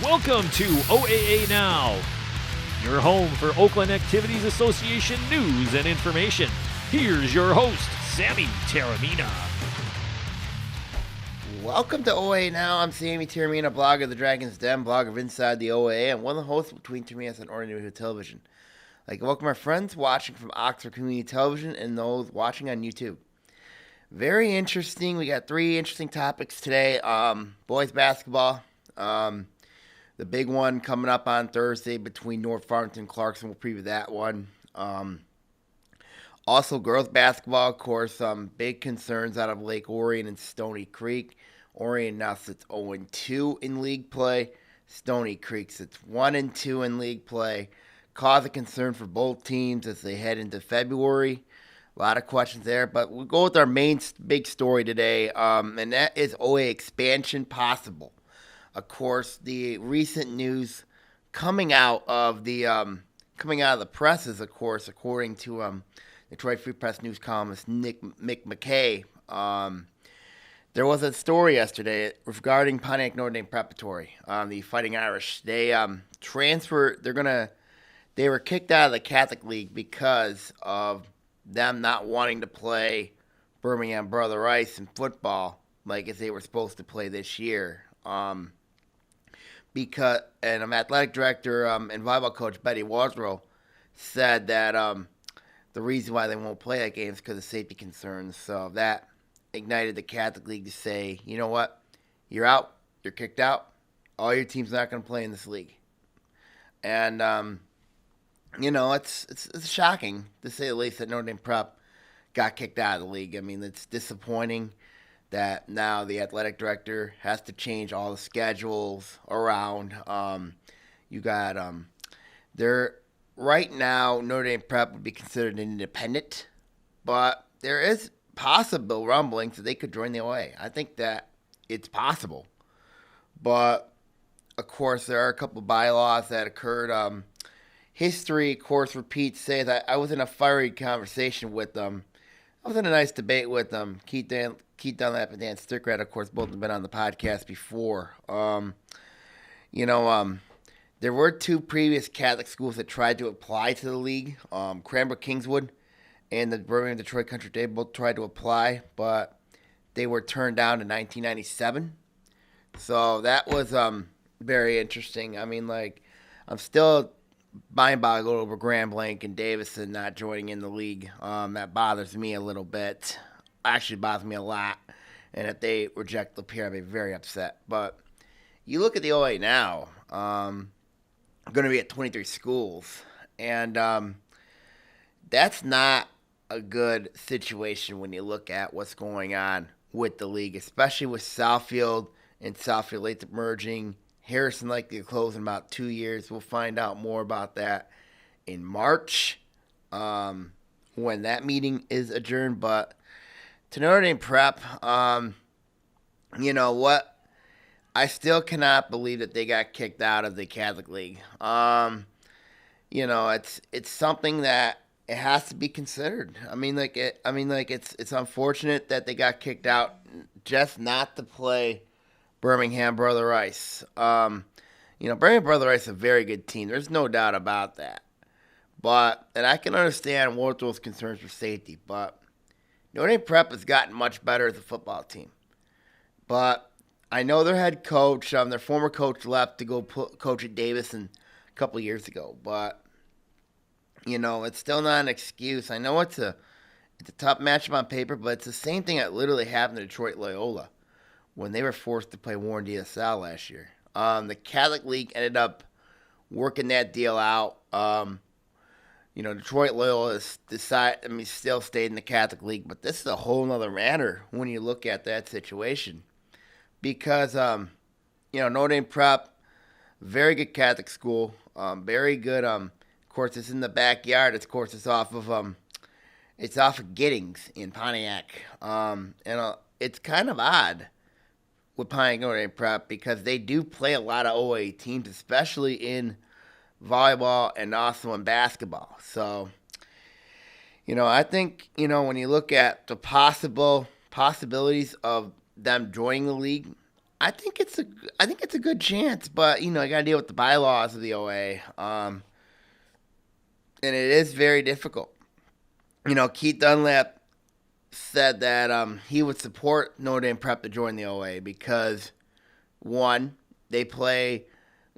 Welcome to OAA Now, your home for Oakland Activities Association news and information. Here's your host, Sammy Taramina. Welcome to OAA Now. I'm Sammy Taramina, blogger of the Dragon's Den, blogger of Inside the OAA, and one of the hosts between Terminas and Orion Television. I'd like to welcome our friends watching from Oxford Community Television and those watching on YouTube. Very interesting. We got three interesting topics today. Boys basketball. The big one coming up on Thursday between North Farmington and Clarkson. We'll preview that one. Also, girls basketball, of course, big concerns out of Lake Orion and Stony Creek. Orion now sits 0-2 in league play. Stony Creek sits 1-2 in league play. Cause of concern for both teams as they head into February. A lot of questions there, but we'll go with our main big story today, and that is OA expansion possible. Of course, the recent news coming out of the press is, of course, according to Detroit Free Press news columnist Mick McKay. There was a story yesterday regarding Pontiac Notre Dame Preparatory, the Fighting Irish. They transferred. They were kicked out of the Catholic League because of them not wanting to play Birmingham Brother Rice in football like as they were supposed to play this year. And athletic director and volleyball coach Betty Wardrow said that the reason why they won't play that game is because of safety concerns. So that ignited the Catholic League to say, you know what, you're out, you're kicked out, all your team's not going to play in this league. And it's shocking to say the least that Notre Dame Prep got kicked out of the league. I mean, it's disappointing that now the athletic director has to change all the schedules around. You got right now Notre Dame Prep would be considered an independent, but there is possible rumblings that they could join the OA. I think that it's possible, but of course there are a couple of bylaws that occurred. History, of course, repeats. Say that I was in a fiery conversation with them. I was in a nice debate with them. Keith Dunlap and Dan Stickrad, of course, both have been on the podcast before. There were two previous Catholic schools that tried to apply to the league. Cranbrook Kingswood and the Birmingham Detroit Country Day both tried to apply, but they were turned down in 1997. So that was very interesting. I mean, I'm still mind-boggled over Grand Blanc and Davison not joining in the league. That bothers me a little bit. Actually bothers me a lot. And if they reject Lapeer, I'd be very upset. But you look at the OA now, going to be at 23 schools. And that's not a good situation when you look at what's going on with the league, especially with Southfield and Southfield late merging. Harrison likely to close in about 2 years. We'll find out more about that in March when that meeting is adjourned. But to Notre Dame Prep, you know what? I still cannot believe that they got kicked out of the Catholic League. It's something that it has to be considered. It's unfortunate that they got kicked out just not to play Birmingham Brother Rice. Birmingham Brother Rice is a very good team. There's no doubt about that. And I can understand Wardrow's concerns for safety, but Notre Dame Prep has gotten much better as a football team. But I know their head coach, their former coach left to go coach at Davison a couple years ago. But, it's still not an excuse. I know it's a tough matchup on paper, but it's the same thing that literally happened to Detroit Loyola when they were forced to play Warren DSL last year. The Catholic League ended up working that deal out. Detroit Loyola still stayed in the Catholic League, but this is a whole other matter when you look at that situation. Because, Notre Dame Prep, very good Catholic school, very good. Of course, it's in the backyard. It's off of Giddings in Pontiac. It's kind of odd with Pontiac Notre Dame Prep because they do play a lot of OA teams, especially in volleyball and also in basketball. So, I think, when you look at the possibilities of them joining the league, I think it's a good chance, but you got to deal with the bylaws of the OA, and it is very difficult. Keith Dunlap said that he would support Notre Dame Prep to join the OA because one, they play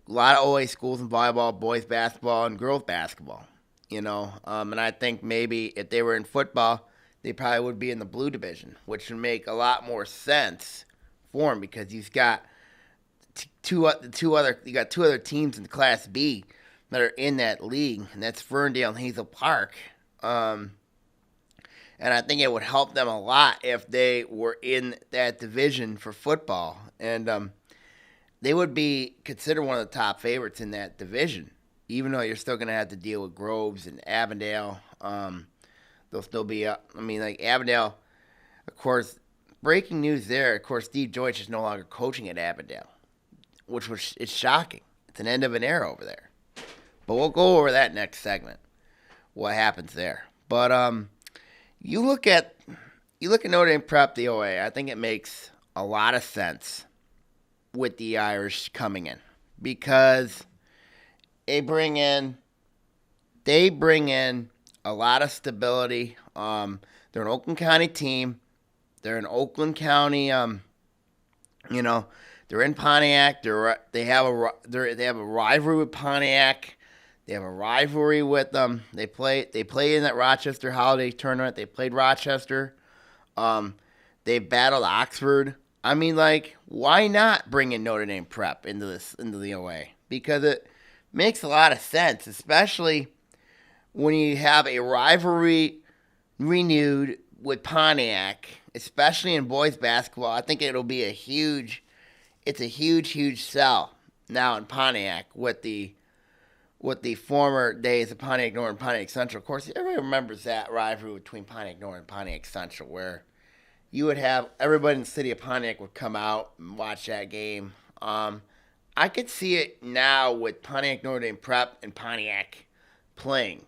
a lot of OA schools in volleyball, boys basketball, and girls basketball. And I think maybe if they were in football, they probably would be in the blue division, which would make a lot more sense for them because you've got two other teams in Class B that are in that league, and that's Ferndale and Hazel Park. And I think it would help them a lot if they were in that division for football, and they would be considered one of the top favorites in that division. Even though you're still going to have to deal with Groves and Avondale, they'll still be up. Like Avondale, of course, breaking news there, of course, Steve Deutsch is no longer coaching at Avondale, which is shocking. It's an end of an era over there. But we'll go over that next segment, what happens there. But you look at Notre Dame Prep, the OA, I think it makes a lot of sense with the Irish coming in because they bring in a lot of stability. They're an Oakland County team. They're in Oakland County. They're in Pontiac. They have a rivalry with Pontiac. They have a rivalry with them. They play in that Rochester Holiday Tournament. They played Rochester. They battled Oxford. Why not bring in Notre Dame Prep into the OA? Because it makes a lot of sense, especially when you have a rivalry renewed with Pontiac, especially in boys basketball. I think it'll be a huge sell now in Pontiac with the former days of Pontiac North and Pontiac Central. Of course, everybody remembers that rivalry between Pontiac North and Pontiac Central, where you would have everybody in the city of Pontiac would come out and watch that game. I could see it now with Pontiac Notre Dame Prep and Pontiac playing.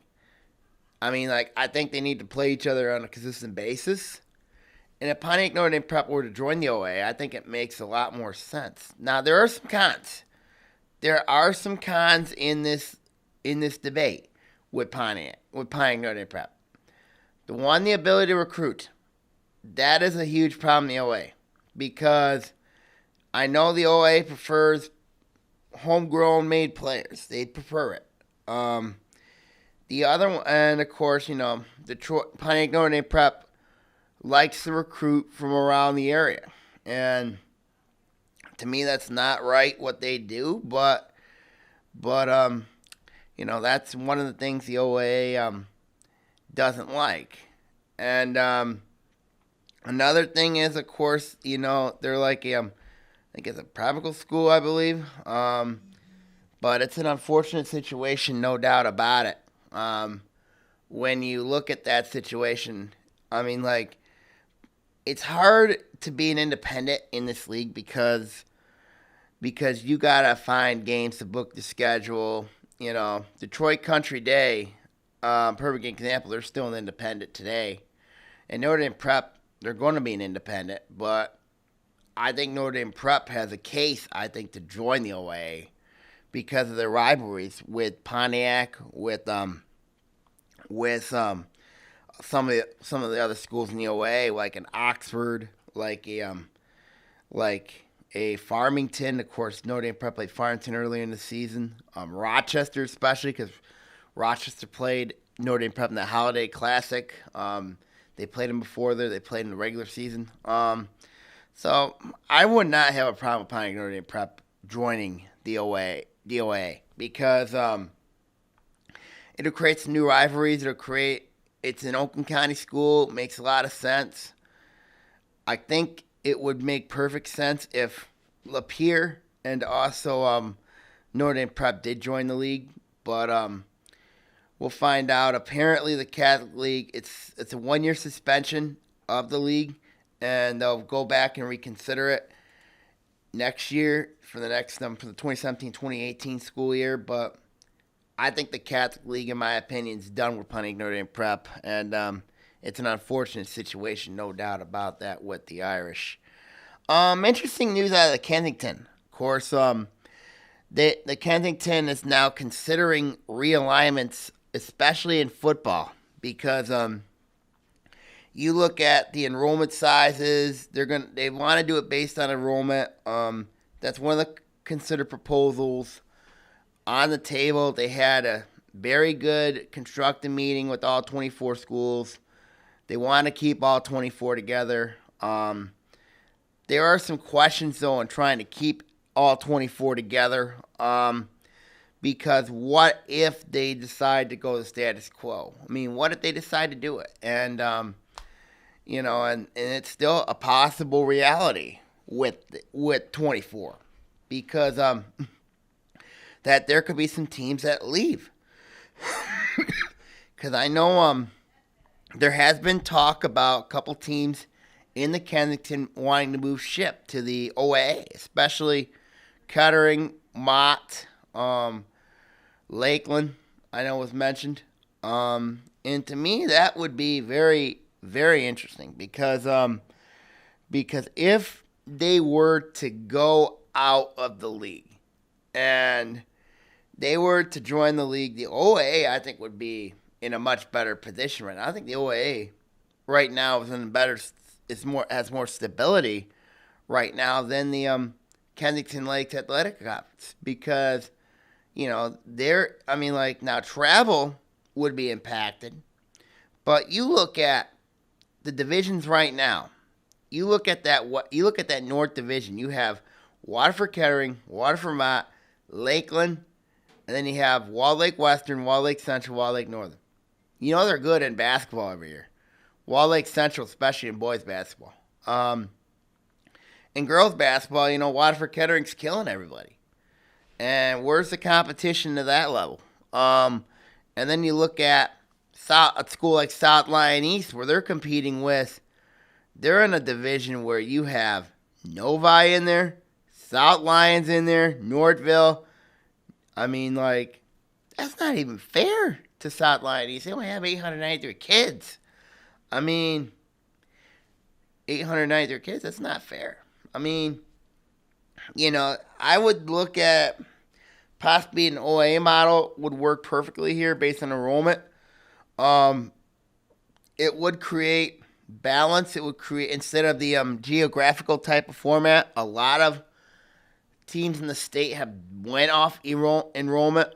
I think they need to play each other on a consistent basis. And if Pontiac Notre Dame Prep were to join the OA, I think it makes a lot more sense. Now, there are some cons. There are some cons in this debate with Pontiac Notre Dame Prep. The ability to recruit. That is a huge problem in the OA because I know the OA prefers homegrown made players. They prefer it. The other one, and of course, Pontiac Notre Dame Prep likes to recruit from around the area. And to me, that's not right what they do, but that's one of the things the OA doesn't like. And another thing is, of course, they're like I think it's a private school, I believe. But it's an unfortunate situation, no doubt about it. When you look at that situation, it's hard to be an independent in this league because you gotta find games to book the schedule. Detroit Country Day, perfect example. They're still an independent today, and Notre Dame Prep, they're going to be an independent. But I think Notre Dame Prep has a case, to join the OA because of their rivalries with Pontiac, with some of the other schools in the OA, like an Oxford, like a Farmington. Of course, Notre Dame Prep played Farmington earlier in the season. Rochester, especially because Rochester played Notre Dame Prep in the Holiday Classic. They played them before there. They played in the regular season. So I would not have a problem with Pontiac Notre Dame Prep joining the OA because it'll create some new rivalries. It's an Oakland County school. It makes a lot of sense. I think it would make perfect sense if Lapeer and also Notre Dame Prep did join the league. But we'll find out. Apparently, the Catholic League, it's a 1-year suspension of the league, and they'll go back and reconsider it next year for the 2017-2018 school year. But I think the Catholic League, in my opinion, is done with Pontiac Notre Dame Prep, and it's an unfortunate situation, no doubt about that, with the Irish. Interesting news out of the Kensington. Of course, the Kensington is now considering realignments, especially in football, because you look at the enrollment sizes. They want to do it based on enrollment. That's one of the considered proposals on the table. They had a very good constructive meeting with all 24 schools. They want to keep all 24 together. There are some questions, though, in trying to keep all 24 together, because what if they decide to go the status quo? I mean, what if they decide to do it? And, and it's still a possible reality with 24, because that there could be some teams that leave. Because I know there has been talk about a couple teams in the Kensington wanting to move ship to the OAA, especially Kettering, Mott, Lakeland, I know was mentioned. And to me, that would be very, very interesting, because if they were to go out of the league and they were to join the league, the OAA, I think, would be in a much better position right now. I think the OAA right now has more stability right now than the Kensington Lakes Athletic Conference, because now travel would be impacted, but you look at the divisions right now. You look at that North Division. You have Waterford Kettering, Waterford Mott, Lakeland, and then you have Wall Lake Western, Wall Lake Central, Wall Lake Northern. They're good in basketball every year. Wall Lake Central, especially in boys basketball. In girls basketball, Waterford Kettering's killing everybody. And where's the competition to that level? And then you look at a school like South Lyon East, where they're in a division where you have Novi in there, South Lyon's in there, Northville. That's not even fair to South Lyon East. They only have 893 kids. 893 kids, that's not fair. I would look at possibly an OAA model would work perfectly here based on enrollment. It would create balance. It would create, instead of the geographical type of format, a lot of teams in the state have went off enrollment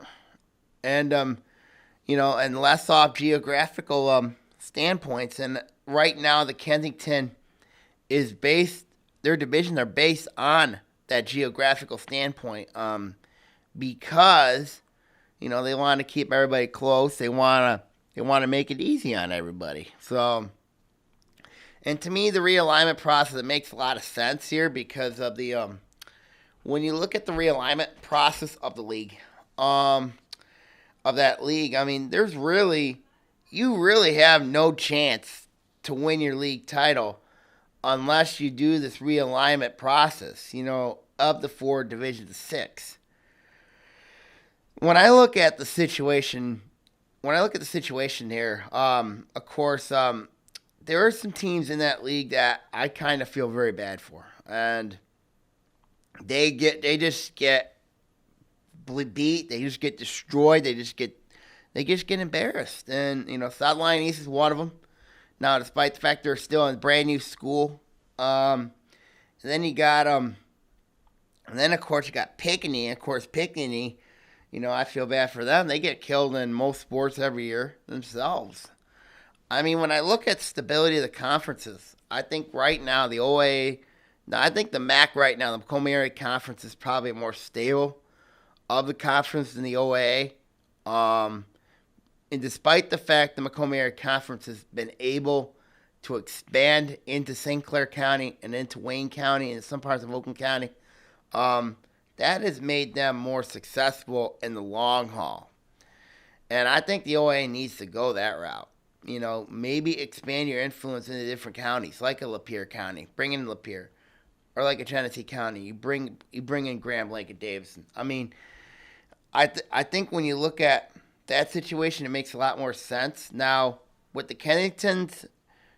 and and less off geographical standpoints. And right now the Kensington their divisions are based on that geographical standpoint, because they want to keep everybody close. They want to make it easy on everybody. So, and to me, the realignment process, it makes a lot of sense here, because of the when you look at the realignment process of the league, you really have no chance to win your league title unless you do this realignment process, of the 4 divisions of 6. When I look at the situation here, of course, there are some teams in that league that I kind of feel very bad for, and they just get beat, they just get destroyed, they just get embarrassed. And South Lyon East is one of them. Now, despite the fact they're still in a brand new school, and then you got and then of course you got Pinckney. And of course Pinckney, I feel bad for them. They get killed in most sports every year themselves. When I look at stability of the conferences, I think right now the OAA, I think the MAC right now, the Macomb Area Conference, is probably more stable of the conference than the OAA. And despite the fact the Macomb Area Conference has been able to expand into St. Clair County and into Wayne County and some parts of Oakland County, that has made them more successful in the long haul. And I think the OAA needs to go that route. Maybe expand your influence into different counties, like a Lapeer County. Bring in Lapeer. Or like a Genesee County. You bring in Grand Blanc and Davidson. I think when you look at that situation, it makes a lot more sense. Now, with the Kensington's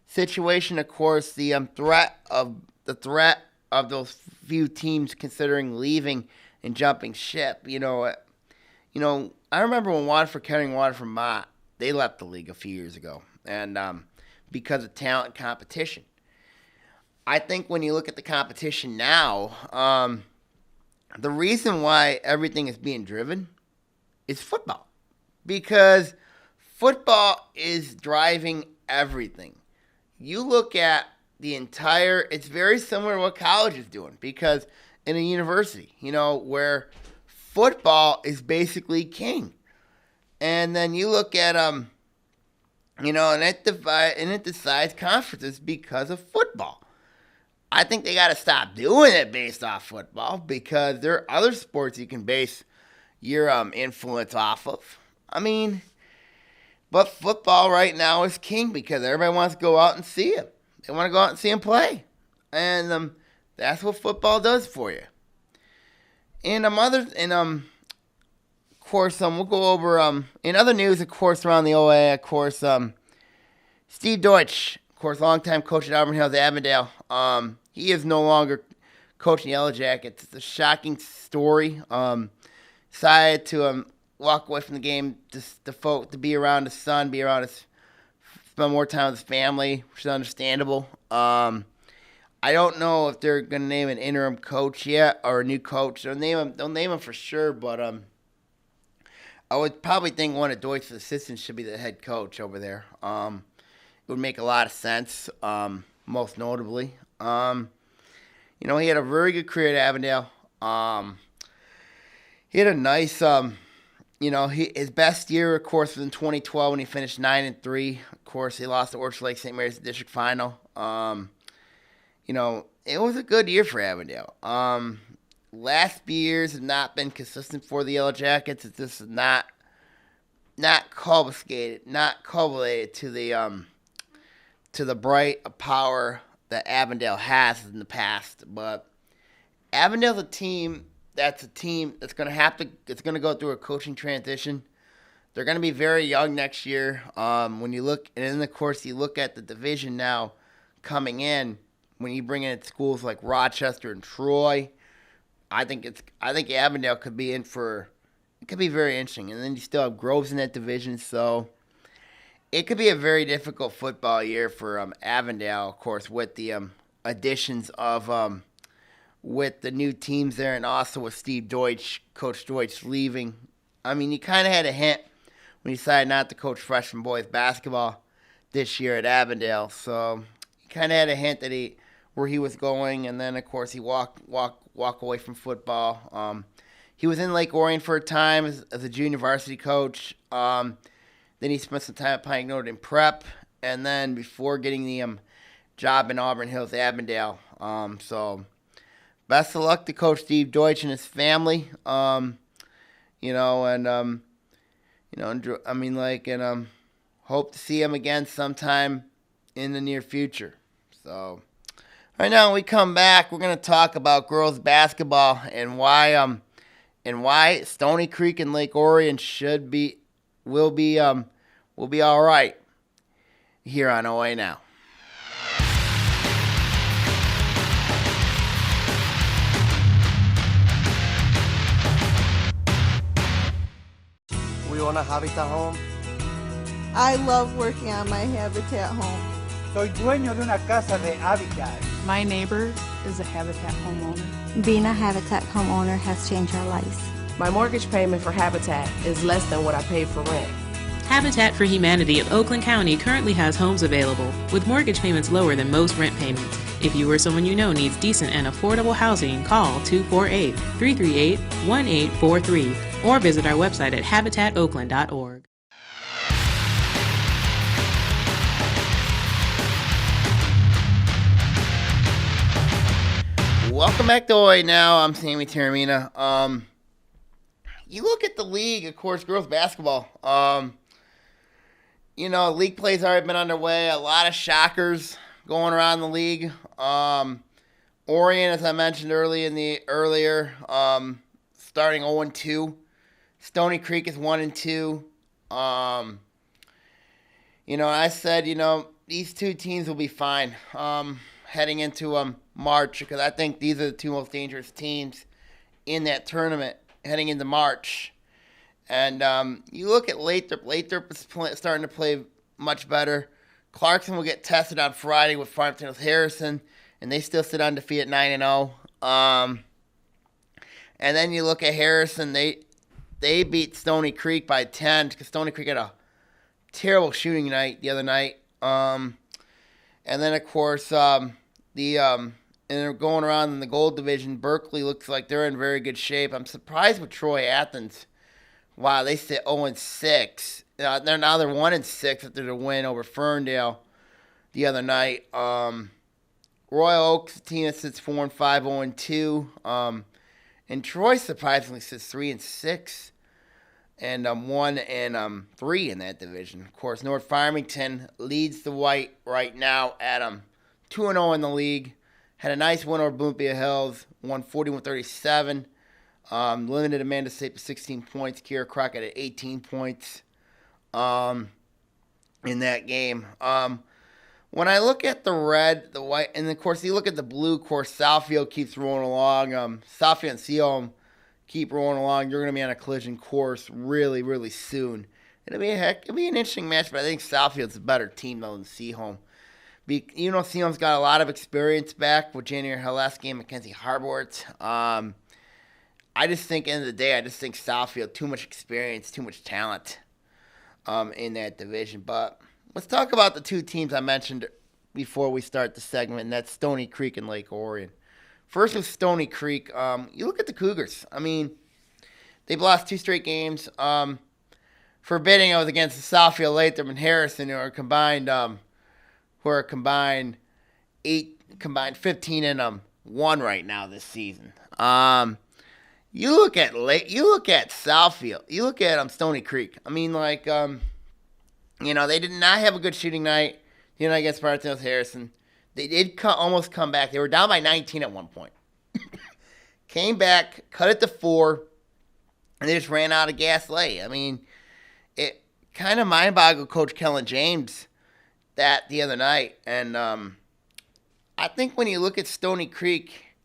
situation, of course, the threat few teams considering leaving and jumping ship. I remember when Waterford carrying Waterford Mott, they left the league a few years ago, and because of talent and competition. I think when you look at the competition now, the reason why everything is being driven is football, because football is driving everything. You look at it's very similar to what college is doing, because in a university, where football is basically king. And then you look at, and it decides conferences because of football. I think they got to stop doing it based off football, because there are other sports you can base your influence off of. But football right now is king because everybody wants to go out and see it. They want to go out and see him play. And that's what football does for you. And of course, we'll go over in other news, of course, around the OAA, of course, Steve Deutsch, of course, longtime coach at Auburn Hills, Avondale. He is no longer coaching the Yellow Jackets. It's a shocking story. Decided to walk away from the game to be around his son, spend more time with his family, which is understandable. I don't know if they're going to name an interim coach yet or a new coach. They'll name him for sure, but I would probably think one of Deutsch's assistants should be the head coach over there. It would make a lot of sense, most notably. He had a very good career at Avondale. He had a nice, his best year, of course, was in 2012 when he finished 9-3. Of course, he lost to Orchard Lake St. Mary's district final. It was a good year for Avondale. Last few years have not been consistent for the Yellow Jackets. It's just not correlated to the bright power that Avondale has in the past. But Avondale's a team that's going to go through a coaching transition. They're going to be very young next year. When you look, and then of course you look at the division now coming in. When you bring in schools like Rochester and Troy, I think Avondale could be it could be very interesting. And then you still have Groves in that division, so it could be a very difficult football year for Avondale, of course, with the additions of with the new teams there, and also with Steve Deutsch, Coach Deutsch leaving. You kind of had a hint when he decided not to coach freshman boys basketball this year at Avondale. So you kind of had a hint that where he was going, and then of course he walk away from football. He was in Lake Orion for a time as a junior varsity coach. Then he spent some time at Pine Notre Dame Prep, and then before getting the job in Auburn Hills, Avondale. So best of luck to Coach Steve Deutsch and his family. Hope to see him again sometime in the near future. So right now, when we come back, we're going to talk about girls basketball and why Stony Creek and Lake Orion will be all right here on OA Now. We own a Habitat home. I love working on my Habitat home. Soy dueño de una casa de Habitat. My neighbor is a Habitat homeowner. Being a Habitat homeowner has changed our lives. My mortgage payment for Habitat is less than what I paid for rent. Habitat for Humanity of Oakland County currently has homes available with mortgage payments lower than most rent payments. If you or someone you know needs decent and affordable housing, call 248-338-1843 or visit our website at habitatoakland.org. Welcome back to OA Now. I'm Sammy Taramina. You look at the league, of course, girls basketball. League play's already been underway. A lot of shockers going around the league. Orion, as I mentioned earlier, starting 0-2. Stony Creek is 1-2. I said, these two teams will be fine. heading into March, because I think these are the two most dangerous teams in that tournament heading into March. And you look at Lathrop. Lathrop is starting to play much better. Clarkson will get tested on Friday with Farmington with Harrison, and they still sit undefeated 9-0. And then you look at Harrison. They beat Stony Creek by 10 because Stony Creek had a terrible shooting night the other night. And then, of course, and they're going around in the gold division. Berkeley looks like they're in very good shape. I'm surprised with Troy Athens. Wow, they sit 0-6. They're 1-6 after the win over Ferndale the other night. Royal Oaks, a team that sits 4-5, 0-2. And Troy surprisingly sits 3-6 and 1-3 in that division. Of course, North Farmington leads the white right now at 2-0 in the league. Had a nice win over Bloomfield Hills, won 41-37. Limited Amanda State to 16 points. Kiera Crockett at 18 points in that game. When I look at the red, the white, and of course you look at the blue, of course Southfield keeps rolling along. Southfield and Seaholm keep rolling along. You're going to be on a collision course really, really soon. It'll be an interesting match, but I think Southfield's a better team though than Seaholm. Seaholm's got a lot of experience back with January Haleski and Mackenzie Harbort. I just think, end of the day, Southfield, too much experience, too much talent in that division. But let's talk about the two teams I mentioned before we start the segment, and that's Stony Creek and Lake Orion. First with Stony Creek, you look at the Cougars. I mean, they've lost 2 straight games. Forbidding it was against the Southfield, Lathrop, and Harrison, who are combined 15-1 right now this season. You look at Southfield. You look at Stony Creek. I mean, they did not have a good shooting night. Against Farmington Harrison. They did almost come back. They were down by 19 at one point. Came back, cut it to 4, and they just ran out of gas late. I mean, it kind of mind-boggled Coach Kellen James that the other night. And I think when you look at Stony Creek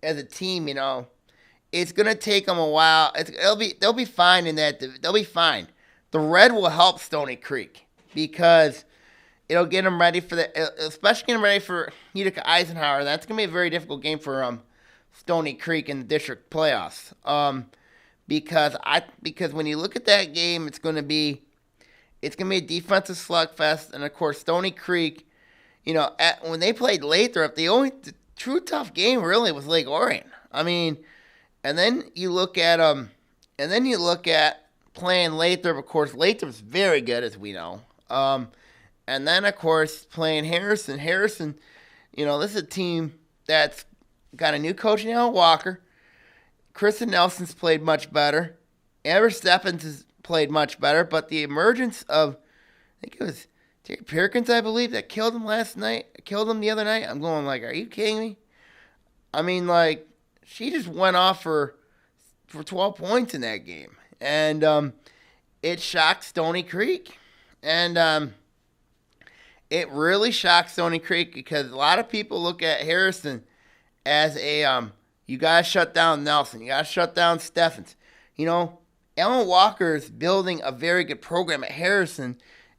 as a team, it's going to take them a while. They'll be fine in that. They'll be fine. The red will help Stony Creek because it'll get them ready for especially get them ready for Utica Eisenhower. That's going to be a very difficult game for Stony Creek in the district playoffs. Because when you look at that game, it's going to be a defensive slugfest, and of course Stony Creek, when they played Lathrop, the true tough game really was Lake Orion. I mean. And then you look at playing Lathrop. Of course, Lathrop's very good, as we know. And then, of course, playing Harrison. Harrison, this is a team that's got a new coach, Walker. Kristen Nelson's played much better. Amber Stephens has played much better. But the emergence of, I think it was Terry Perkins, I believe, that killed him the other night. I'm going are you kidding me? I mean, she just went off for 12 points in that game. And it shocked Stony Creek. And it really shocked Stony Creek because a lot of people look at Harrison as you got to shut down Nelson. You got to shut down Stephens. Alan Walker is building a very good program at Harrison.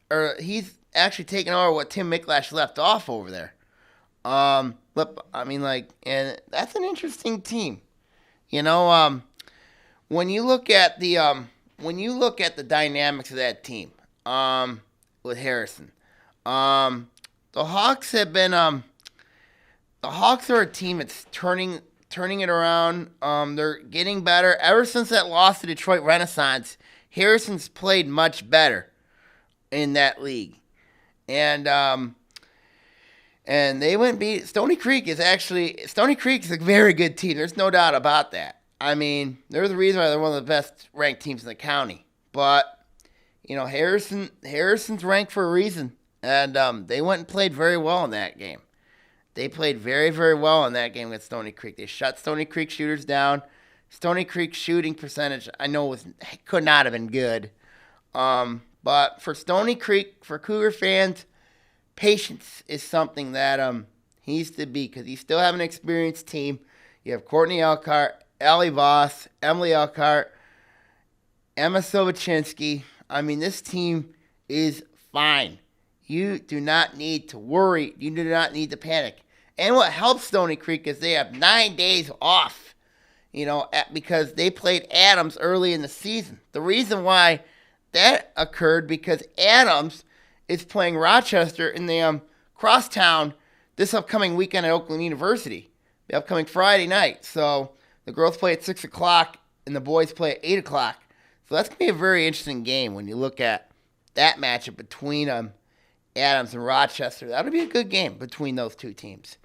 Or he's actually taking over what Tim Micklash left off over there. But and that's an interesting team. When you look at the dynamics of that team, with Harrison, the Hawks have been, the Hawks are a team that's turning it around. They're getting better ever since that loss to Detroit Renaissance. Harrison's played much better in that league, and they went beat Stony Creek is a very good team. There's no doubt about that. I mean, they're the reason why they're one of the best ranked teams in the county. But Harrison's ranked for a reason, and they went and played very well in that game. They played very, very well in that game with Stony Creek. They shut Stony Creek shooters down. Stony Creek's shooting percentage, I know, could not have been good. But for Stony Creek, for Cougar fans, patience is something that He needs to be, because you still have an experienced team. You have Courtney Elkhart, Allie Voss, Emily Elkhart, Emma Sovachinsky. I mean, this team is fine. You do not need to worry. You do not need to panic. And what helps Stony Creek is they have 9 days off, because they played Adams early in the season. The reason why that occurred because Adams is playing Rochester in the crosstown this upcoming weekend at Oakland University, the upcoming Friday night. So the girls play at 6 o'clock and the boys play at 8 o'clock. So that's going to be a very interesting game when you look at that matchup between Adams and Rochester. That'll be a good game between those two teams.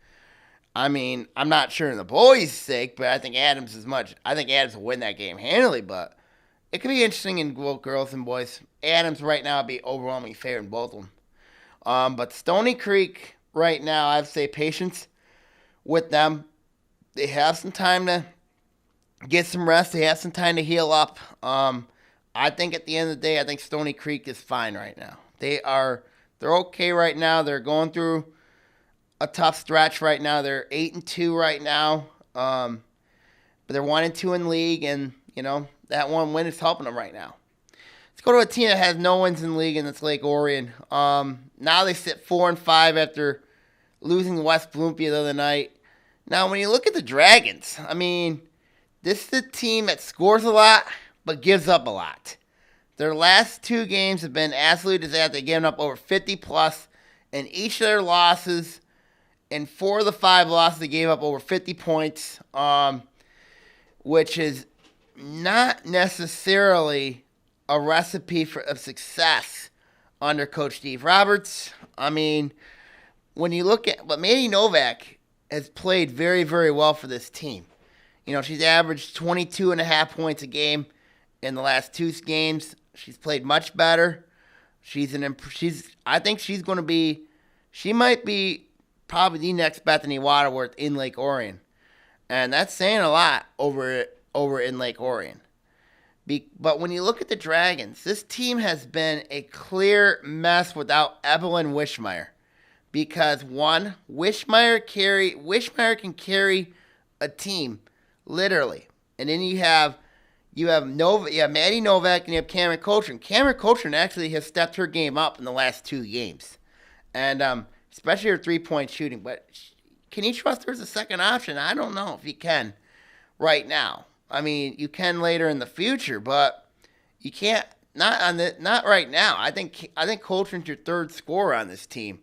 I mean, I'm not sure in the boys' sake, but I think Adams will win that game handily, but it could be interesting in both girls and boys. Adams right now would be overwhelmingly fair in both of them. But Stony Creek right now, I'd say patience with them. They have some time to get some rest. They have some time to heal up. I think at the end of the day, I think Stony Creek is fine right now. They're okay right now. They're going through a tough stretch right now. They're 8-2 right now. But they're 1-2 in league, and that one win is helping them right now. Let's go to a team that has no wins in league, and it's Lake Orion. Now they sit 4-5 after losing West Bloomfield the other night. Now, when you look at the Dragons, I mean, this is a team that scores a lot but gives up a lot. Their last 2 games have been absolutely disaster. They've given up over 50+ in each of their losses. In 4 of the 5 losses, they gave up over 50 points, which is not necessarily a recipe of success under Coach Steve Roberts. I mean, when you look at, but Maddie Novak has played very, very well for this team. She's averaged 22.5 points a game in the last 2 games. She's played much better. I think she's going to be, she might be probably the next Bethany Waterworth in Lake Orion. And that's saying a lot over in Lake Orion. But when you look at the Dragons, this team has been a clear mess without Evelyn Wishmeyer. Because one, Wishmeyer can carry a team, literally. And then you have Maddie Novak and you have Cameron Cochran. Cameron Cochran actually has stepped her game up in the last 2 games. And especially her 3-point shooting. But can you trust her as a second option? I don't know if you can right now. I mean, you can later in the future, but you can't, not right now. I think Cochran's your 3rd scorer on this team.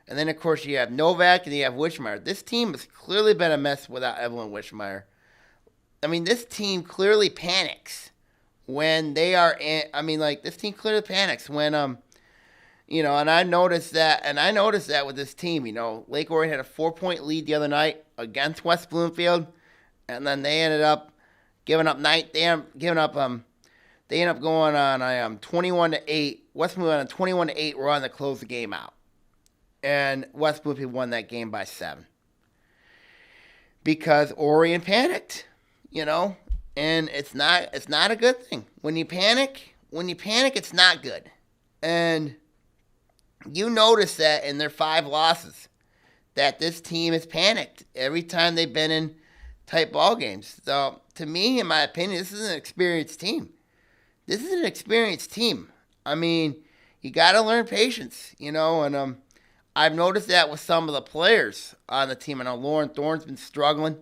And then, of course, you have Novak and you have Wishmeyer. This team has clearly been a mess without Evelyn Wishmeyer. I mean, this team clearly panics when they are in. I mean, this team clearly panics when, and I noticed that with this team. Lake Orion had a 4-point lead the other night against West Bloomfield, and then they ended up giving up They ended up going on 21-8. West Bloomfield on a 21-8 run to close the game out, and West Bloomfield won that game by 7 because Orion panicked. And it's not a good thing. When you panic, it's not good. And you notice that in their 5 losses, that this team has panicked every time they've been in tight ball games. So, to me, in my opinion, this is an experienced team. I mean, you got to learn patience, and I've noticed that with some of the players on the team. I know Lauren Thorne's been struggling.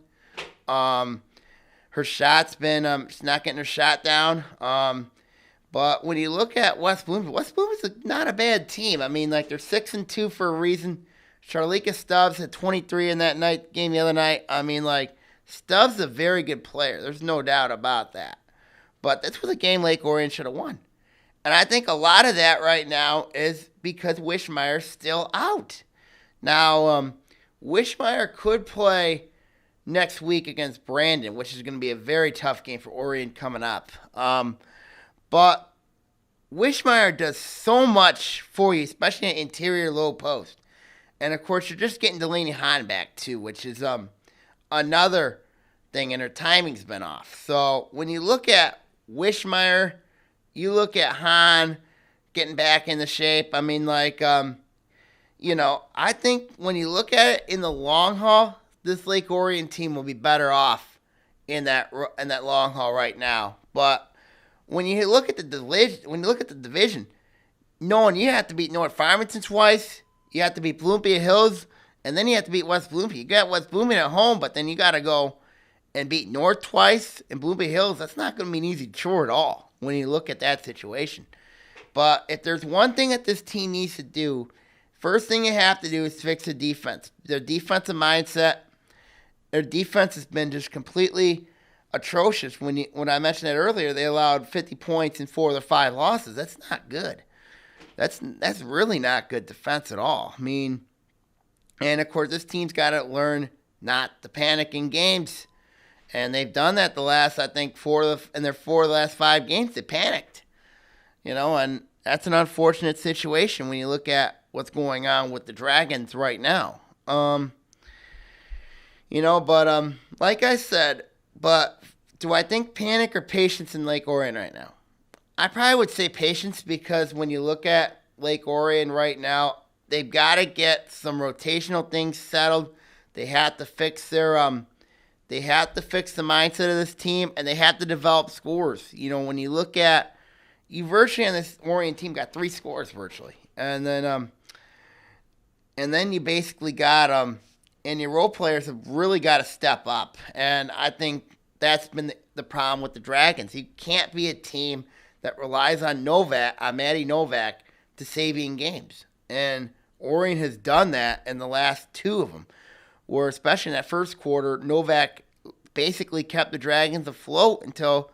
Her shot's been, she's not getting her shot down. But when you look at West Bloomfield's not a bad team. I mean, they're 6-2 for a reason. Charlika Stubbs had 23 in that game the other night. I mean, Stubbs is a very good player. There's no doubt about that. But this was a game Lake Orion should have won. And I think a lot of that right now is because Wishmeyer's still out. Now, Wishmeyer could play next week against Brandon, which is going to be a very tough game for Orion coming up. But Wishmeyer does so much for you, especially in interior low post. And, of course, you're just getting Delaney Hahn back, too, which is another thing, and her timing's been off. So when you look at Wishmeyer, you look at Hahn getting back into shape. I mean, I think when you look at it in the long haul, this Lake Orion team will be better off in that long haul right now. But when you look at the division, knowing you have to beat North Farmington twice, you have to beat Bloomfield Hills, and then you have to beat West Bloomfield. You got West Bloomfield at home, but then you got to go and beat North twice and Bloomfield Hills. That's not going to be an easy chore at all when you look at that situation. But if there's one thing that this team needs to do, first thing you have to do is fix the defense. Their defensive mindset, their defense has been just completely atrocious. When I mentioned that earlier, they allowed 50 points in 4 of their 5 losses. That's not good. That's really not good defense at all. I mean, and of course, this team's got to learn not to panic in games. And they've done that the last, I think, 4 of the last 5 games, they panicked. And that's an unfortunate situation when you look at what's going on with the Dragons right now. Like I said, but do I think panic or patience in Lake Orion right now? I probably would say patience, because when you look at Lake Orion right now, they've got to get some rotational things settled. They have to fix their they have to fix the mindset of this team, and they have to develop scores. When you look at, you virtually on this Orion team got 3 scores virtually, and then you basically got and your role players have really got to step up, and I think that's been the problem with the Dragons. You can't be a team that relies on Maddie Novak, to save you in games, and Orion has done that in the last 2 of them, where especially in that first quarter, Novak basically kept the Dragons afloat until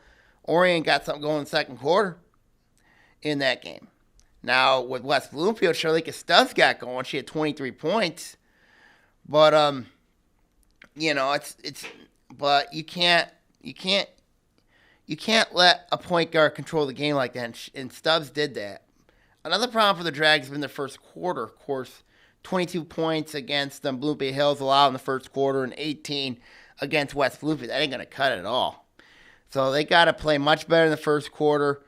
Orion got something going in the second quarter in that game. Now, with West Bloomfield, Charlika Stubbs got going. She had 23 points. But, but you can't let a point guard control the game like that, and Stubbs did that. Another problem for the Dragons has been the first quarter, of course. 22 points against Bloomfield Hills allowed in the first quarter, and 18 against West Bloomfield. That ain't going to cut it at all. So they got to play much better in the first quarter,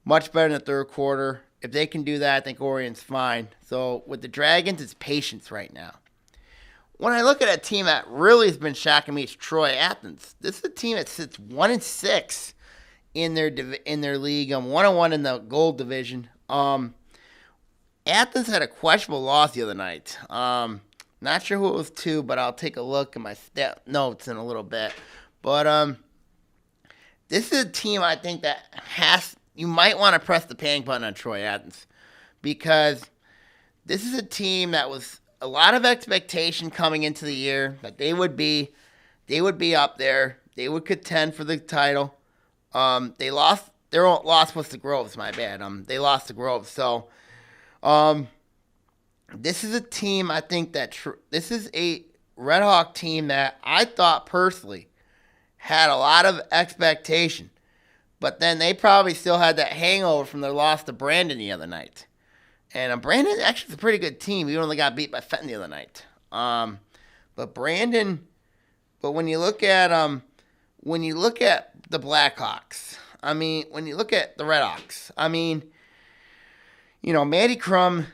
much better in the third quarter. If they can do that, I think Orion's fine. So with the Dragons, it's patience right now. When I look at a team that really has been shocking me, it's Troy Athens. This is a team that sits 1-6 in their league. 1-1 in the gold division. Athens had a questionable loss the other night. Not sure who it was to, but I'll take a look at my notes in a little bit. But this is a team I think that you might want to press the panic button on Troy Athens, because this is a team that was a lot of expectation coming into the year that they would be up there. They would contend for the title. They lost. Their loss was to Groves. My bad. They lost to Groves. So, this is a team, I think that this is a Red Hawk team that I thought personally had a lot of expectation, but then they probably still had that hangover from their loss to Brandon the other night. And Brandon actually is a pretty good team. We only got beat by Fenton the other night. But when you look at the Blackhawks, when you look at the Red Hawks, Maddie Crum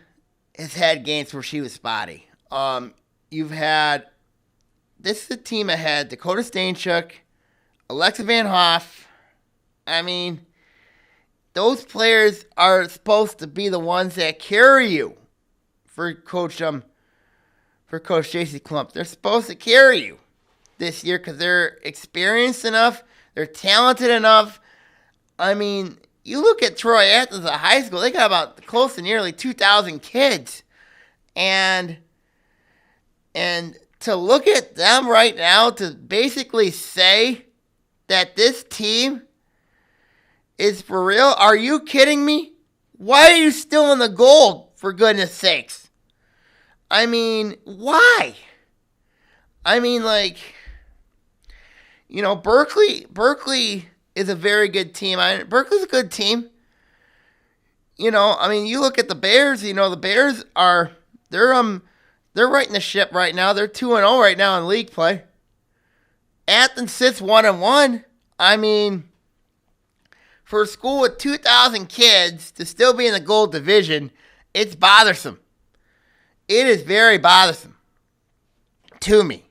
has had games where she was spotty. This is a team that had Dakota Stainchuk, Alexa Van Hoff. Those players are supposed to be the ones that carry you for Coach JC Klump. They're supposed to carry you this year because they're experienced enough, they're talented enough. You look at Troy Athens at high school, they got about close to nearly 2,000 kids. And to look at them right now, to basically say that this team is for real, are you kidding me? Why are you still in the gold, for goodness sakes? Why? Berkeley is a very good team. Berkeley's a good team. You look at the Bears, the Bears are, they're right the ship right now. They're 2-0 right now in league play. Athens sits 1-1. For a school with 2,000 kids to still be in the gold division, it's bothersome. it is very bothersome to me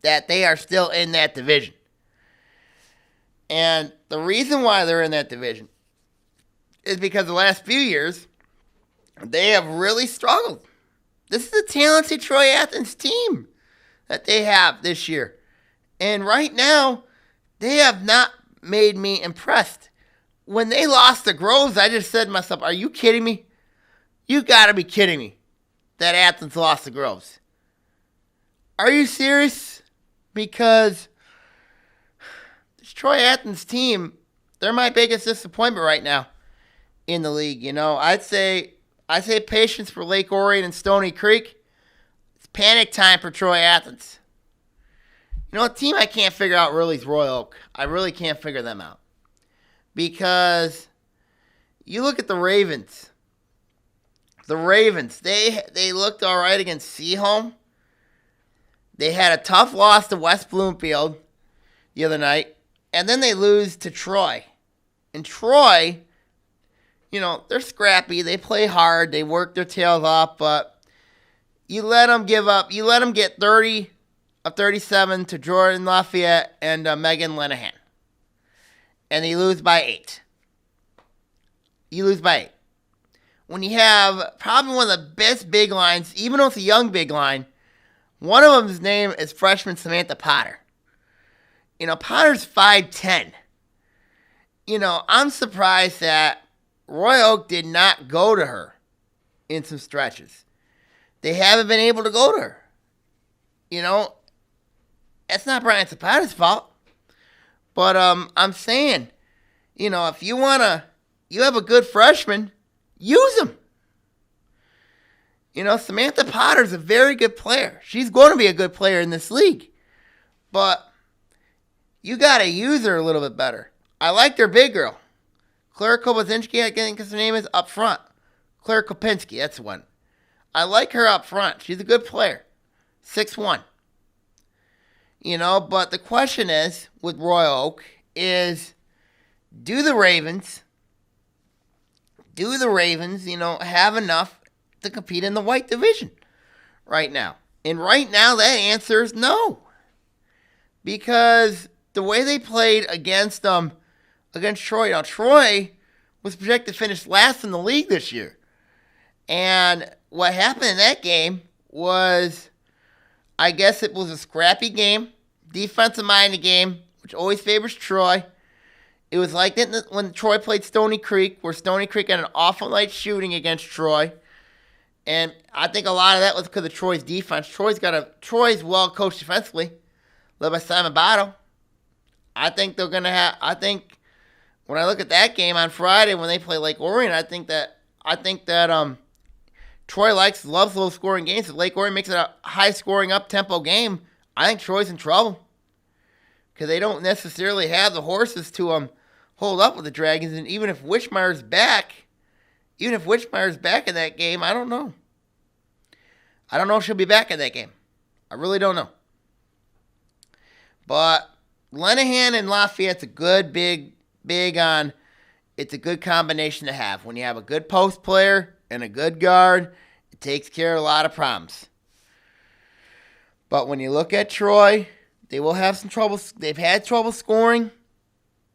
that they are still in that division. And the reason why they're in that division is because the last few years, they have really struggled. This is a talented Troy Athens team that they have this year. And right now, they have not made me impressed. When they lost to Groves, I just said to myself, are you kidding me? You got to be kidding me that Athens lost to Groves. Are you serious? Because this Troy Athens team, they're my biggest disappointment right now in the league. You know, I say patience for Lake Orion and Stony Creek. It's panic time for Troy Athens. You know, a team I can't figure out really is Royal Oak. I really can't figure them out. Because you look at the Ravens. The Ravens, they looked all right against Seaholm. They had a tough loss to West Bloomfield the other night. And then they lose to Troy. And Troy, you know, they're scrappy. They play hard. They work their tails off. But you let them give up. You let them get 30 of 37 to Jordan Lafayette and Megan Linehan. And they lose by 8. You lose by 8. When you have probably one of the best big lines, even though it's a young big line, one of them's name is freshman Samantha Potter. You know, Potter's 5'10". You know, I'm surprised that Royal Oak did not go to her in some stretches. They haven't been able to go to her. You know, it's not Brian Zapata's fault. But I'm saying, you know, if you have a good freshman, use him. You know, Samantha Potter's a very good player. She's going to be a good player in this league. But you got to use her a little bit better. I like their big girl. Claire Kobazinski, I think her name is, up front. Claire Kopinski, that's the one. I like her up front. She's a good player. 6'1". You know, but the question is, with Royal Oak, is do the Ravens, you know, have enough to compete in the white division right now? And right now, that answer is no. Because the way they played against Troy, now Troy was projected to finish last in the league this year. And what happened in that game was, I guess it was a scrappy game, defensive-minded game, which always favors Troy. It was like that when Troy played Stony Creek, where Stony Creek had an awful night shooting against Troy. And I think a lot of that was because of Troy's defense. Troy's well-coached defensively, led by Simon Botto. I think when I look at that game on Friday when they play Lake Orion, I think that Troy loves low-scoring games. If Lake Orion makes it a high-scoring, up-tempo game, I think Troy's in trouble. Because they don't necessarily have the horses to hold up with the Dragons. And even if Wishmeyer's back in that game, I don't know. I don't know if she'll be back in that game. I really don't know. But Linehan and Lafayette's a good, it's a good combination to have. When you have a good post player and a good guard, it takes care of a lot of problems. But when you look at Troy, they will have some trouble. They've had trouble scoring.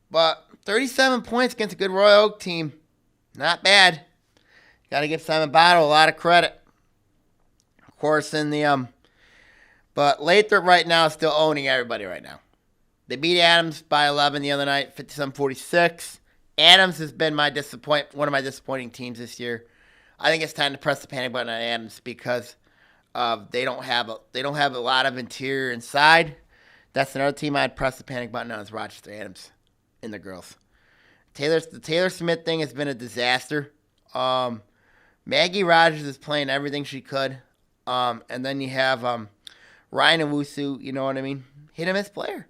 But 37 points against a good Royal Oak team, not bad. Got to give Simon Botto a lot of credit. Of course, but Lathrop right now is still owning everybody right now. They beat Adams by 11 the other night, 57-46. Adams has been one of my disappointing teams this year. I think it's time to press the panic button on Adams because they don't have a lot of interior inside. That's another team I'd press the panic button on is Rochester Adams and the girls. The Taylor Smith thing has been a disaster. Maggie Rogers is playing everything she could. And then you have Ryan Owusu, you know what I mean? Hit him as player.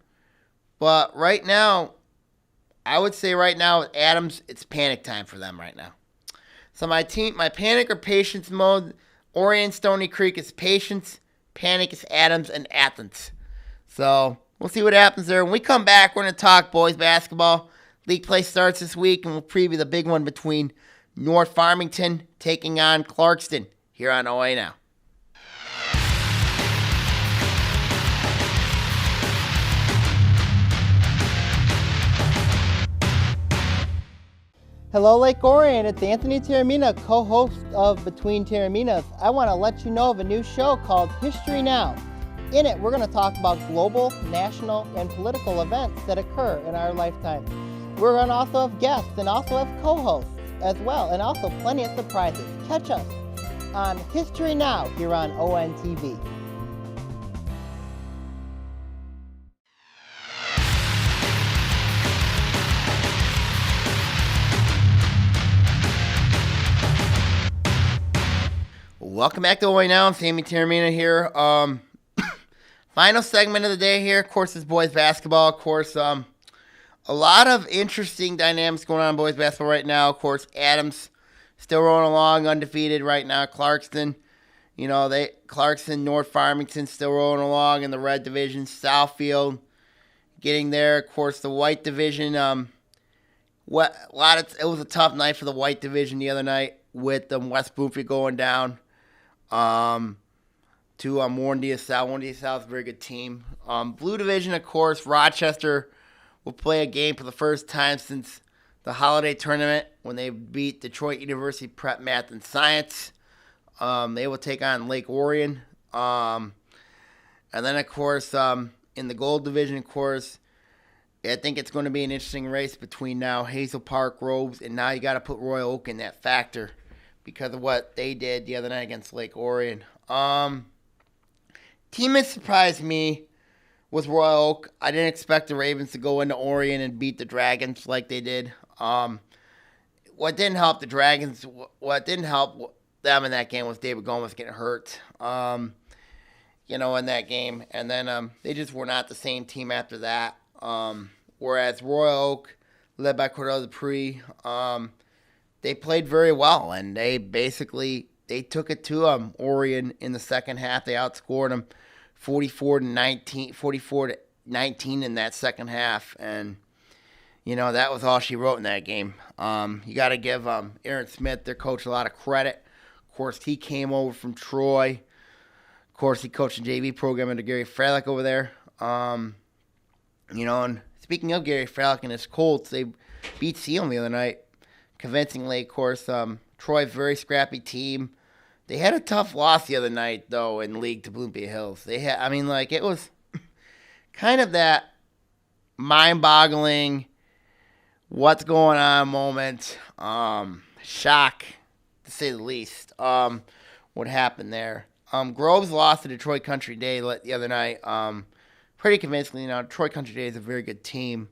But right now, I would say right now with Adams, it's panic time for them right now. So my panic or patience mode, Orion Stony Creek is patience, panic is Adams and Athens. So we'll see what happens there. When we come back, we're going to talk boys basketball. League play starts this week, and we'll preview the big one between North Farmington taking on Clarkston here on OA Now. Hello, Lake Orion. It's Anthony Taramina, co-host of Between Taraminas. I want to let you know of a new show called History Now. In it, we're going to talk about global, national, and political events that occur in our lifetime. We're going to also have guests and also have co-hosts as well, and also plenty of surprises. Catch us on History Now here on ONTV. Welcome back to OAA NOW. I'm Sammy Taramina here. Final segment of the day here. Of course, is boys basketball. Of course, a lot of interesting dynamics going on in boys basketball right now. Of course, Adams still rolling along undefeated right now. Clarkston, Clarkston, North Farmington still rolling along in the red division. Southfield getting there. Of course, the white division. It was a tough night for the white division the other night with West Bloomfield going down. To Warrandy South. Warrandy South is a very good team. Blue division, of course, Rochester will play a game for the first time since the holiday tournament when they beat Detroit University Prep Math and Science. They will take on Lake Orion. And then, of course, in the gold division, of course, I think it's going to be an interesting race between now Hazel Park, Groves, and now you got to put Royal Oak in that factor because of what they did the other night against Lake Orion. Team that surprised me was Royal Oak. I didn't expect the Ravens to go into Orion and beat the Dragons like they did. What didn't help the Dragons, what didn't help them in that game was David Gomez getting hurt, in that game. And then they just were not the same team after that. Whereas Royal Oak, led by Cordell Dupree, they played very well, and they took it to Orion in the second half. They outscored them 44-19 in that second half, and that was all she wrote in that game. You got to give Aaron Smith, their coach, a lot of credit. Of course, he came over from Troy. Of course, he coached the JV program under Gary Fralick over there. And speaking of Gary Fralick and his Colts, they beat Sealand the other night convincingly. Of course, Troy's very scrappy team. They had a tough loss the other night, though, in league to Bloomfield Hills. It was kind of that mind-boggling, what's going on moment, shock, to say the least, what happened there. Groves lost to Detroit Country Day the other night, pretty convincingly. Detroit Country Day is a very good team.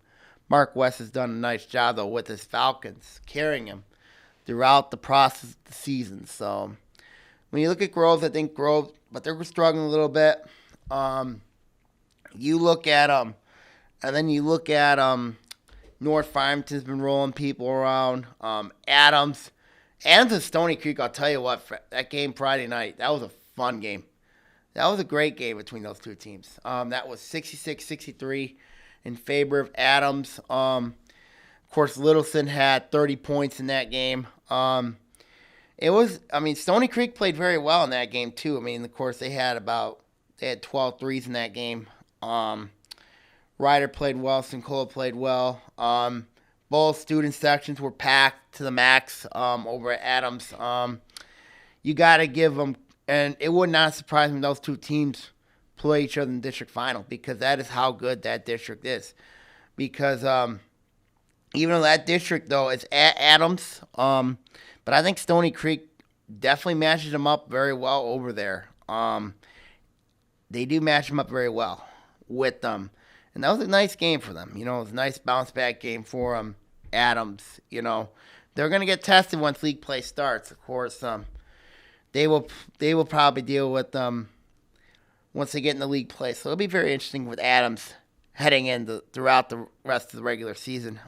Mark West has done a nice job, though, with his Falcons, carrying him throughout the process of the season. So when you look at Groves, I think Groves, but they're struggling a little bit. You look at them, and then you look at North Farmington's been rolling people around. Adams and Stony Creek, I'll tell you what, that game Friday night, that was a fun game. That was a great game between those two teams. That was 66-63 in favor of Adams. Of course, Littleton had 30 points in that game. Stony Creek played very well in that game, too. Of course, they had 12 threes in that game. Ryder played well. Sincola played well. Both student sections were packed to the max over at Adams. You got to give them, and it would not surprise me those two teams play each other in the district final, because that is how good that district is. Because even though that district, though, is at Adams, but I think Stony Creek definitely matches them up very well over there. They do match them up very well with them. And that was a nice game for them. It was a nice bounce-back game for Adams. They're going to get tested once league play starts. Of course, they will probably deal with once they get in the league play. So it'll be very interesting with Adams heading in throughout the rest of the regular season.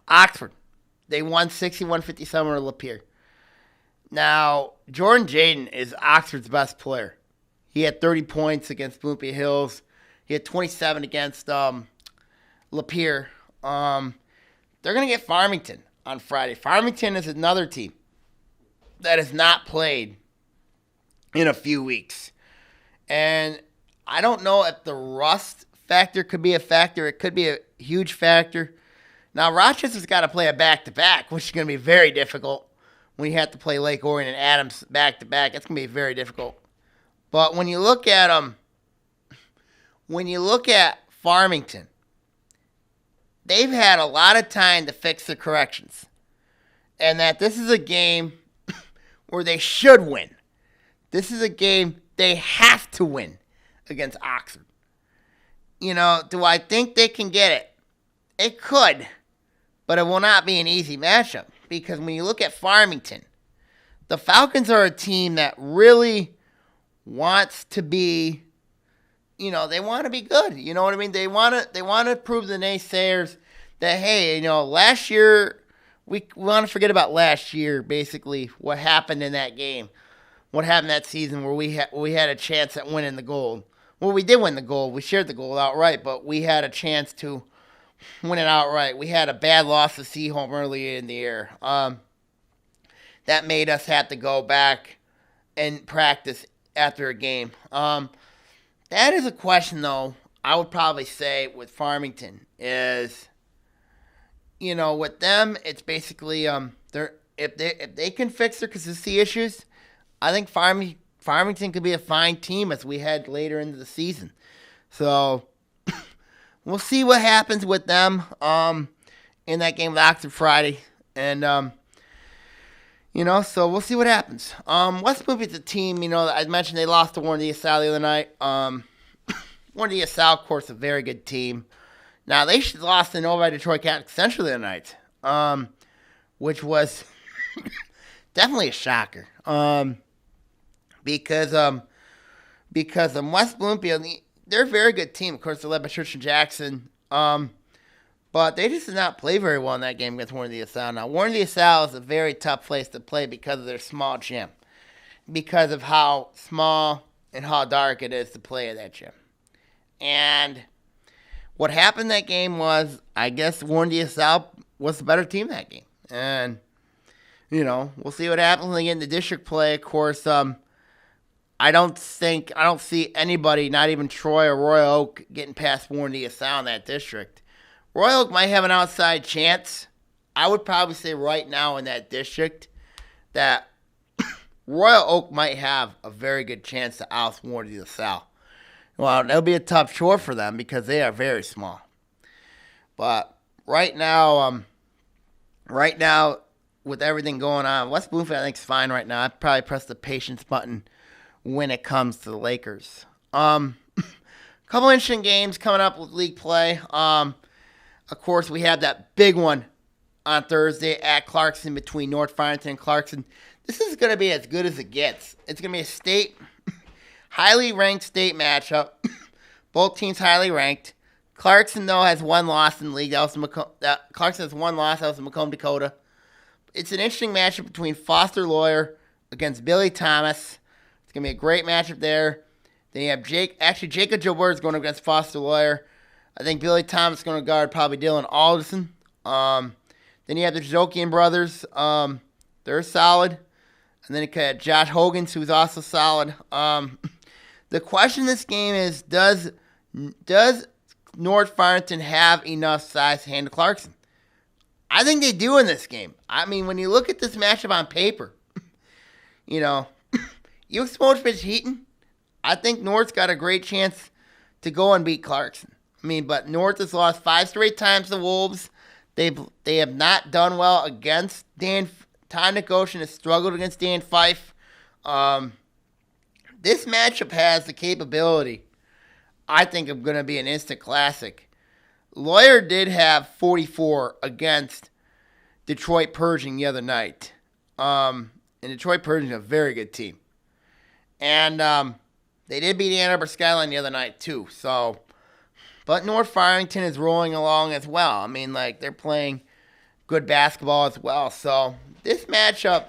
Oxford, they won 61-57 over Lapeer. Now, Jordan Jaden is Oxford's best player. He had 30 points against Bloomfield Hills. He had 27 against Lapeer. They're going to get Farmington on Friday. Farmington is another team that has not played in a few weeks. And I don't know if the rust factor could be a factor. It could be a huge factor. Now, Rochester's got to play a back-to-back, which is going to be very difficult when you have to play Lake Orion and Adams back-to-back. It's going to be very difficult. But when you look at Farmington, they've had a lot of time to fix the corrections. And that this is a game where they should win. This is a game they have to win against Oxford. You know, do I think they can get it? It could, but it will not be an easy matchup. Because when you look at Farmington, the Falcons are a team that really wants to be, you know, they want to be good. You know what I mean? They want to prove the naysayers that, hey, you know, last year, we want to forget about last year, basically, what happened in that game. What happened that season where we had a chance at winning the gold. Well, we did win the gold. We shared the gold outright, but we had a chance to win it outright. We had a bad loss to Seaholm early in the year. That made us have to go back and practice after a game. That is a question, though, I would probably say with Farmington is, you know, with them, it's basically if they can fix their consistency issues, I think Farmington could be a fine team as we head later into the season. So we'll see what happens with them in that game with Oxford Friday. And, you know, so we'll see what happens. West Bloomfield's a team, you know, I mentioned they lost to Warren de La Salle the other night. Warren de La Salle, of course, a very good team. Now, they lost to Novi Detroit Catholic Central the other night, which was definitely a shocker. Because West Bloomfield, they're a very good team. Of course, they're led by Church and Jackson. But they just did not play very well in that game against Warren de La Salle. Now, Warren de La Salle is a very tough place to play because of their small gym. Because of how small and how dark it is to play at that gym. And what happened that game was, I guess Warren de La Salle was the better team that game. And, you know, we'll see what happens when they get into district play. Of course, I don't see anybody, not even Troy or Royal Oak, getting past Warren de La Salle in that district. Royal Oak might have an outside chance. I would probably say right now in that district that Royal Oak might have a very good chance to oust Warren de La Salle. Well, it'll be a tough chore for them because they are very small. But right now, with everything going on, West Bloomfield I think is fine right now. I'd probably press the patience button when it comes to the Lakers. Couple interesting games coming up with league play. Of course, we have that big one on Thursday at Clarkson between North Farmington and Clarkson. This is going to be as good as it gets. It's going to be a highly ranked state matchup. Both teams highly ranked. Clarkson, though, has one loss in the league. Clarkson has one loss. That was in Macomb, Dakota. It's an interesting matchup between Foster Lawyer against Billy Thomas. It's going to be a great matchup there. Then you have Jacob Joubert is going against Foster Lawyer. I think Billy Thomas is going to guard probably Dylan Alderson. Then you have the Jokian brothers. They're solid. And then you got Josh Hogan, who's also solid. The question in this game is, does North Farmington have enough size to handle Clarkson? I think they do in this game. I mean, when you look at this matchup on paper, you know, you expose Mitch Heaton, I think North's got a great chance to go and beat Clarkson. I mean, but North has lost 5 straight times to Wolves. They have not done well against Dan. Todd Goshen has struggled against Dan Fife. This matchup has the capability, I think, of going to be an instant classic. Lawyer did have 44 against Detroit Pershing the other night. And Detroit Pershing is a very good team. And they did beat Ann Arbor Skyline the other night, too. So, but North Farmington is rolling along as well. I mean, like, they're playing good basketball as well. So, this matchup,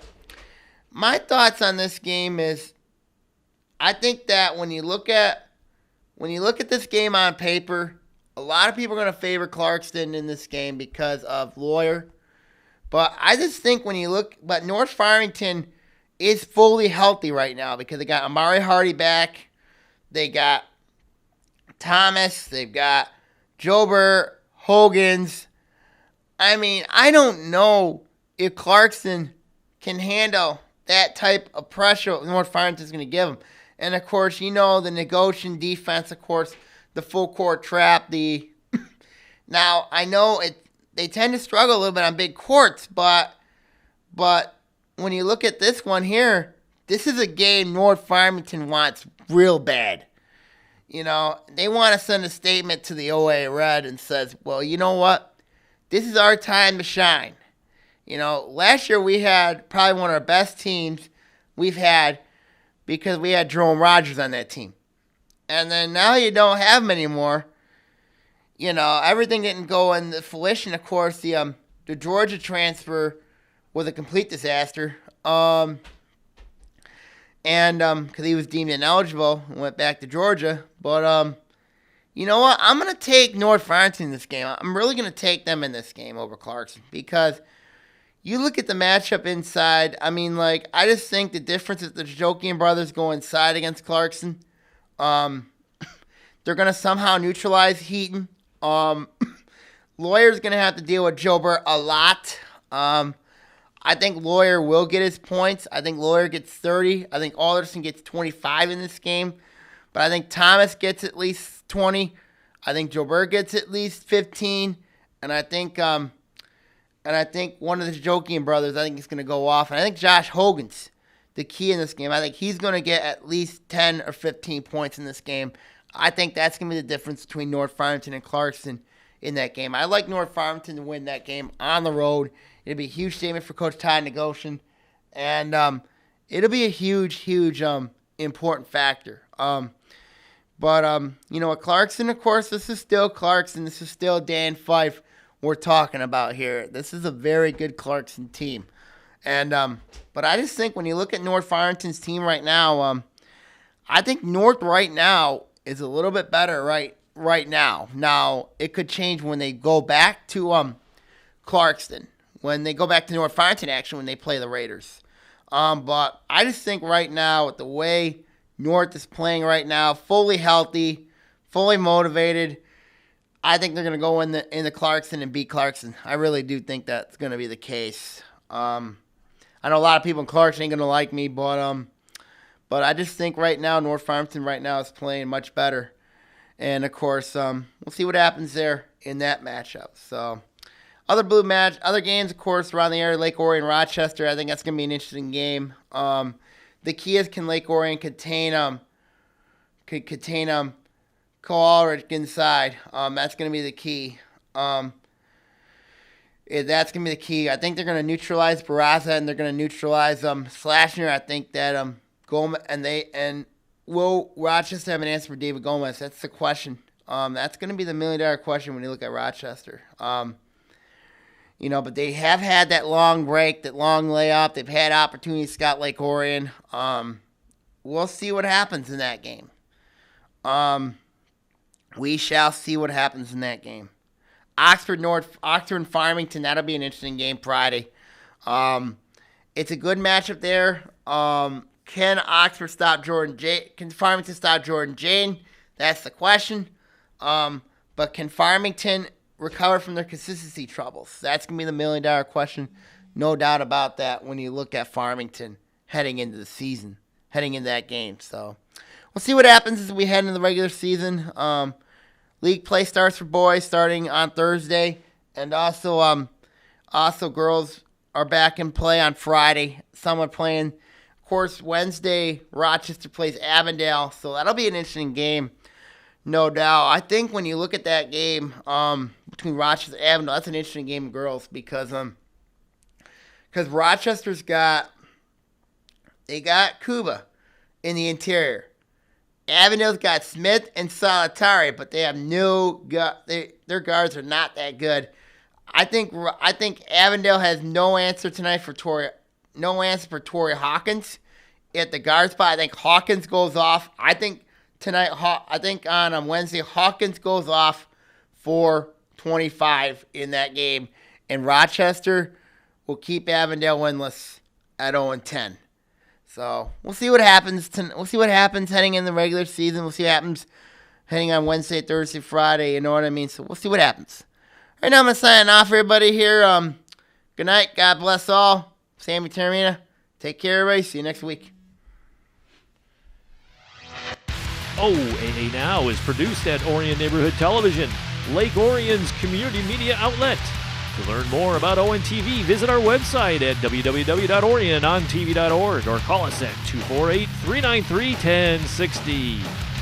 my thoughts on this game is, I think that when you look at this game on paper, a lot of people are going to favor Clarkston in this game because of Lawyer. But I just think but North Farmington is fully healthy right now because they got Amari Hardy back. They got Thomas. They've got Jober, Hogan's. I mean, I don't know if Clarkson can handle that type of pressure North Farmington's going to give him. And, of course, the negotiation defense, of course, the full court trap. Now, I know they tend to struggle a little bit on big courts, but when you look at this one here, this is a game North Farmington wants real bad. They want to send a statement to the OAA Red and says, well, you know what? This is our time to shine. Last year we had probably one of our best teams we've had because we had Jerome Rogers on that team. And then now you don't have him anymore. Everything didn't go in the fruition. Of course, the Georgia transfer was a complete disaster. And because he was deemed ineligible and went back to Georgia. But you know what? I'm going to take North Farmington in this game. I'm really going to take them in this game over Clarkson because you look at the matchup inside. I mean, I just think the difference is the Jokian brothers go inside against Clarkson. They're going to somehow neutralize Heaton. Lawyer's going to have to deal with Joubert a lot. I think Lawyer will get his points. I think Lawyer gets 30. I think Alderson gets 25 in this game. But I think Thomas gets at least 20. I think Joubert gets at least 15. And I think one of the Jokian brothers, I think is going to go off. And I think Josh Hogan's the key in this game. I think he's going to get at least 10 or 15 points in this game. I think that's going to be the difference between North Farmington and Clarkson in that game. I like North Farmington to win that game on the road. It'll be a huge statement for Coach Todd Negocian. And it'll be a huge, huge important factor. At Clarkson, of course, this is still Clarkson. This is still Dan Fife we're talking about here. This is a very good Clarkson team. And but I just think when you look at North Farmington's team right now, I think North right now is a little bit better right now. Now, it could change when they go back to Clarkston. When they go back to North Farmington, actually, when they play the Raiders. But I just think right now, with the way North is playing right now, fully healthy, fully motivated, I think they're going to go in the Clarkson and beat Clarkson. I really do think that's going to be the case. I know a lot of people in Clarkson ain't going to like me, but I just think right now, North Farmington right now is playing much better. And, of course, we'll see what happens there in that matchup. So, other games, of course, around the area, Lake Orion, Rochester. I think that's going to be an interesting game. The key is, can Lake Orion contain Cole Aldrich inside? That's going to be the key. That's going to be the key. I think they're going to neutralize Barraza and they're going to neutralize Slashner. I think that Gomez and will Rochester have an answer for David Gomez? That's the question. That's going to be the $1 million question when you look at Rochester. But they have had that long break, that long layoff. They've had opportunities to scout Lake Orion. We'll see what happens in that game. We shall see what happens in that game. Oxford and Farmington, that'll be an interesting game Friday. It's a good matchup there. Can Oxford stop Jordan Jane? Can Farmington stop Jordan Jane? That's the question. But can Farmington recover from their consistency troubles? That's going to be the $1 million question. No doubt about that when you look at Farmington heading into the season, heading into that game. So we'll see what happens as we head into the regular season. League play starts for boys starting on Thursday. And also girls are back in play on Friday. Some are playing, of course, Wednesday, Rochester plays Avondale. So that'll be an interesting game. No doubt. I think when you look at that game between Rochester and Avondale, that's an interesting game of girls because Rochester's got Kuba in the interior. Avondale's got Smith and Solitari, but they have their guards are not that good. I think Avondale has no answer tonight for Tori Hawkins at the guard spot. I think Hawkins goes off. I think on Wednesday, Hawkins goes off for 25 in that game, and Rochester will keep Avondale winless at 0-10. So we'll see what happens. We'll see what happens heading in the regular season. We'll see what happens heading on Wednesday, Thursday, Friday. You know what I mean? So we'll see what happens. All Right now I'm going to sign off, everybody here. Good night. God bless all. Sammy Terramina. Take care, everybody. See you next week. OAA Now is produced at Orion Neighborhood Television, Lake Orion's community media outlet. To learn more about ONTV, visit our website at www.orionontv.org or call us at 248-393-1060.